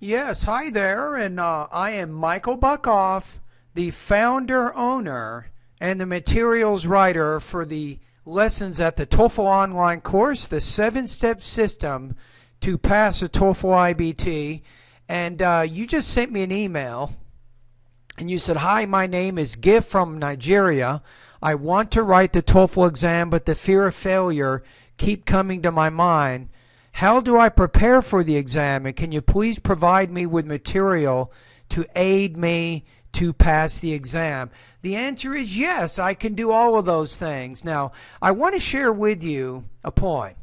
Yes, hi there, and I am Michael Buckoff, the founder, owner, and the materials writer for the lessons at the TOEFL online course, the 7-step system to pass a TOEFL IBT. And you just sent me an email, and you said, "Hi, my name is Gift from Nigeria. I want to write the TOEFL exam, but the fear of failure keep coming to my mind. How do I prepare for the exam, and can you please provide me with material to aid me to pass the exam?" The answer is yes, I can do all of those things. Now, I want to share with you a point.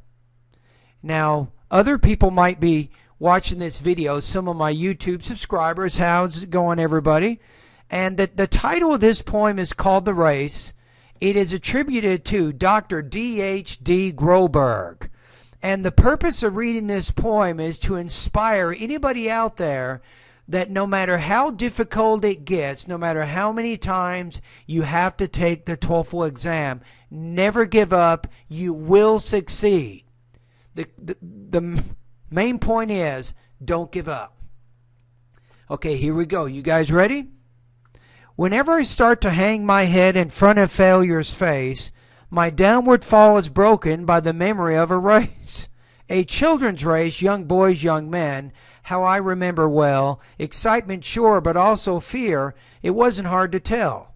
Now, other people might be watching this video, some of my YouTube subscribers. How's it going, everybody? And the title of this poem is called The Race. It is attributed to Dr. D.H.D. Groberg. And the purpose of reading this poem is to inspire anybody out there that no matter how difficult it gets, no matter how many times you have to take the TOEFL exam, never give up. You will succeed. The main point is, don't give up. Okay, here we go. You guys ready? Whenever I start to hang my head in front of failure's face, my downward fall is broken by the memory of a race. A children's race, young boys, young men, how I remember well. Excitement sure, but also fear. It wasn't hard to tell.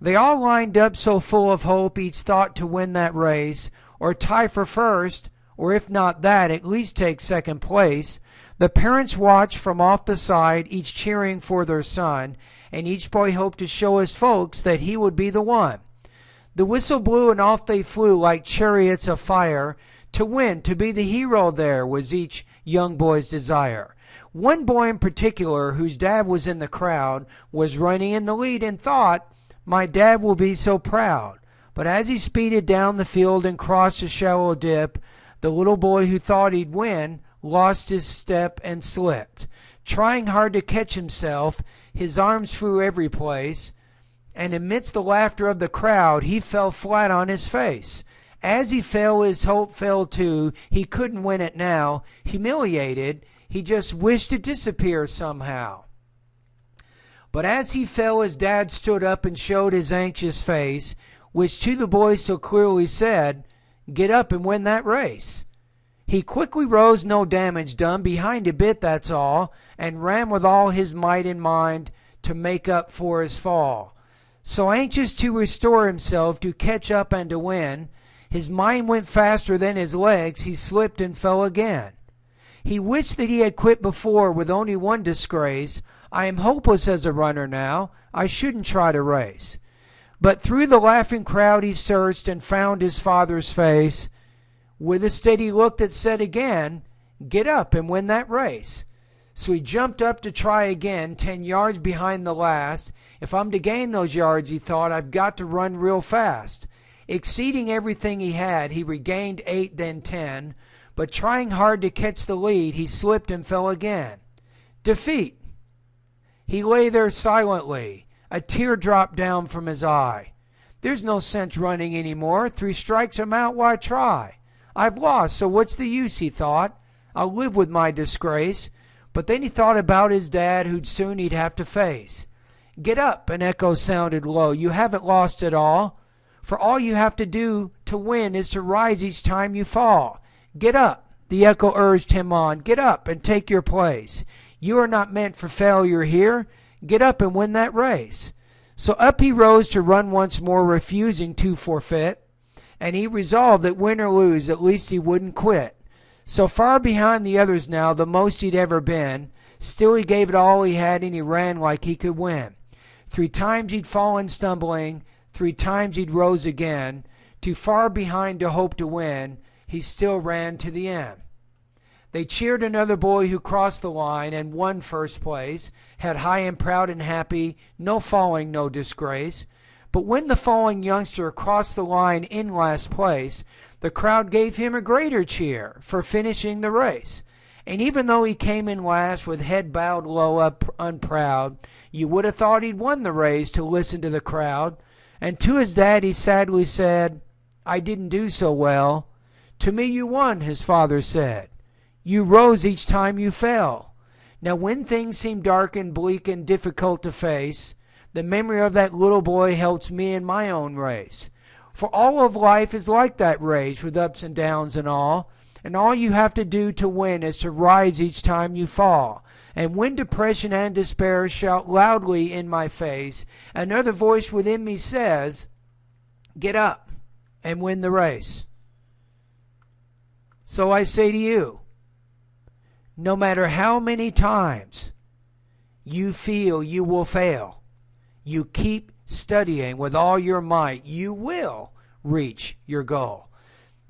They all lined up so full of hope, each thought to win that race, or tie for first, or if not that, at least take second place. The parents watched from off the side, each cheering for their son, and each boy hoped to show his folks that he would be the one. The whistle blew and off they flew like chariots of fire. To win, to be the hero there was each young boy's desire. One boy in particular, whose dad was in the crowd, was running in the lead and thought, "My dad will be so proud." But as he speeded down the field and crossed a shallow dip, the little boy who thought he'd win lost his step and slipped. Trying hard to catch himself, his arms flew every place, and amidst the laughter of the crowd, he fell flat on his face. As he fell, his hope fell too. He couldn't win it now. Humiliated, he just wished to disappear somehow. But as he fell, his dad stood up and showed his anxious face, which to the boy so clearly said, "Get up and win that race." He quickly rose, no damage done, behind a bit, that's all, and ran with all his might and mind to make up for his fall. So anxious to restore himself, to catch up and to win, his mind went faster than his legs. He slipped and fell again. He wished that he had quit before with only one disgrace. "I am hopeless as a runner now. I shouldn't try to race." But through the laughing crowd he searched and found his father's face, with a steady look that said again, "Get up and win that race." So he jumped up to try again, 10 yards behind the last. "If I'm to gain those yards," he thought, "I've got to run real fast." Exceeding everything he had, he regained 8, then 10. But trying hard to catch the lead, he slipped and fell again. Defeat. He lay there silently. A tear dropped down from his eye. "There's no sense running any more. 3 strikes I'm out, why try? I've lost, so what's the use," he thought. "I'll live with my disgrace." But then he thought about his dad, who'd soon he'd have to face. "Get up," an echo sounded low. "You haven't lost it all. For all you have to do to win is to rise each time you fall. Get up," the echo urged him on. "Get up and take your place. You are not meant for failure here. Get up and win that race." So up he rose to run once more, refusing to forfeit. And he resolved that win or lose, at least he wouldn't quit. So far behind the others now, the most he'd ever been, still he gave it all he had and he ran like he could win. 3 times he'd fallen stumbling, 3 times he'd rose again. Too far behind to hope to win, he still ran to the end. They cheered another boy who crossed the line and won first place, had high and proud and happy, no falling, no disgrace. But when the falling youngster crossed the line in last place, the crowd gave him a greater cheer for finishing the race. And even though he came in last with head bowed low up unproud, you would have thought he'd won the race to listen to the crowd. And to his dad he sadly said, "I didn't do so well." "To me you won," his father said. "You rose each time you fell. Now, when things seem dark and bleak and difficult to face, the memory of that little boy helps me in my own race. For all of life is like that race with ups and downs and all you have to do to win is to rise each time you fall. And when depression and despair shout loudly in my face, another voice within me says, get up and win the race. So I say to you, no matter how many times you feel you will fail, you keep studying with all your might, you will reach your goal.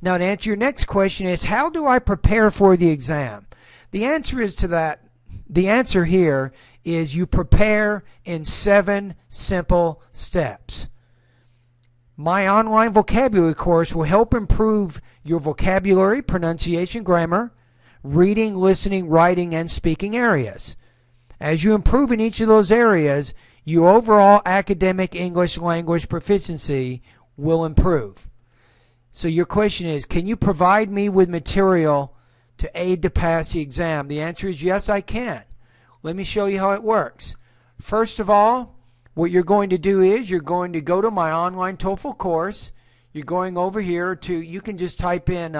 Now, to answer your next question is, how do I prepare for the exam? The answer here is you prepare in 7 simple steps. My online vocabulary course will help improve your vocabulary, pronunciation, grammar, reading, listening, writing, and speaking areas. As you improve in each of those areas, your overall academic English language proficiency will improve. So your question is, can you provide me with material to aid to pass the exam? The answer is yes, I can. Let me show you how it works. First of all, what you're going to do is you're going to go to my online TOEFL course. You're going over here to, you can just type in,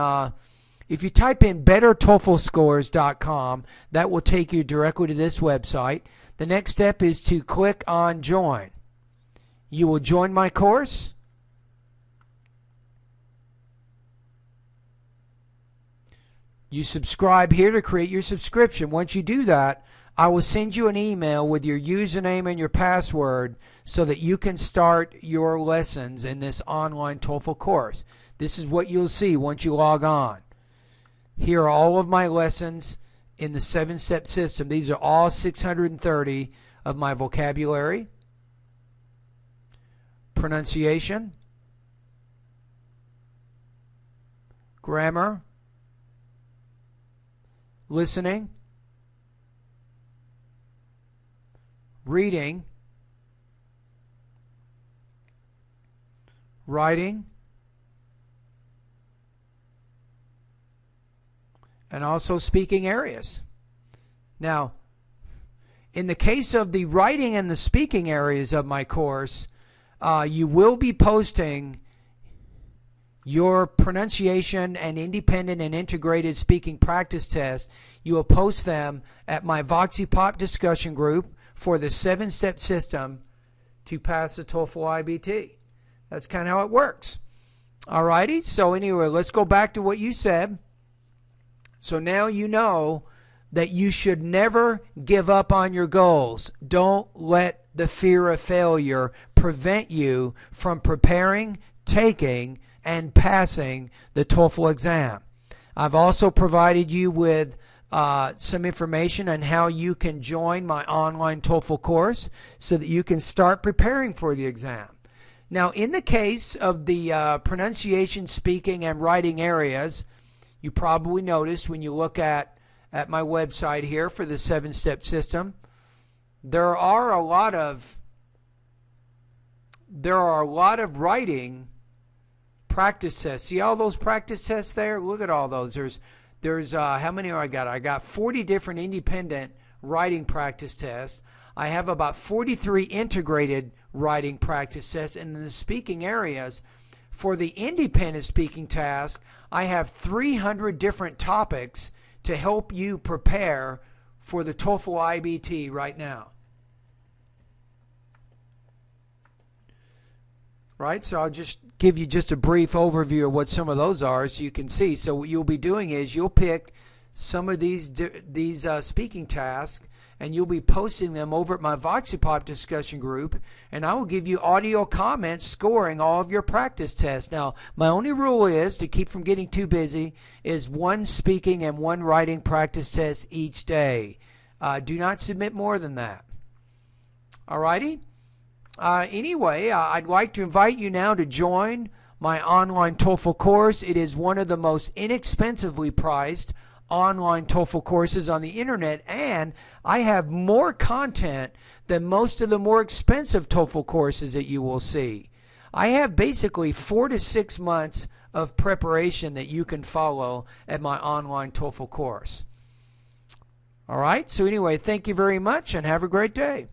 if you type in bettertoeflscores.com, that will take you directly to this website. The next step is to click on join. You will join my course. You subscribe here to create your subscription. Once you do that, I will send you an email with your username and your password so that you can start your lessons in this online TOEFL course. This is what you'll see once you log on. Here are all of my lessons in the 7-step system. These are all 630 of my vocabulary, pronunciation, grammar, listening, reading, writing, and also speaking areas. Now, in the case of the writing and the speaking areas of my course, you will be posting your pronunciation and independent and integrated speaking practice tests. You will post them at my VoxyPop discussion group for the 7-step system to pass the TOEFL IBT. That's kind of how it works. Alrighty, so anyway, let's go back to what you said. So now you know that you should never give up on your goals. Don't let the fear of failure prevent you from preparing, taking, and passing the TOEFL exam. I've also provided you with some information on how you can join my online TOEFL course so that you can start preparing for the exam. Now, in the case of the pronunciation, speaking, and writing areas, you probably noticed when you look at my website here for the 7-step system, there are a lot of writing practice tests. See all those practice tests there? Look at all those. There's how many I got? I got 40 different independent writing practice tests. I have about 43 integrated writing practice tests. And in the speaking areas, for the independent speaking task, I have 300 different topics to help you prepare for the TOEFL IBT right now. Right, so I'll just give you just a brief overview of what some of those are so you can see. So what you'll be doing is you'll pick some of these speaking tasks and you'll be posting them over at my VoxyPop discussion group, and I will give you audio comments scoring all of your practice tests. Now, my only rule is, to keep from getting too busy, is 1 speaking and 1 writing practice test each day. Do not submit more than that. Alrighty? Anyway, I'd like to invite you now to join my online TOEFL course. It is one of the most inexpensively priced online TOEFL courses on the internet, and I have more content than most of the more expensive TOEFL courses that you will see. I have basically 4 to 6 months of preparation that you can follow at my online TOEFL course. All right, so anyway, thank you very much and have a great day.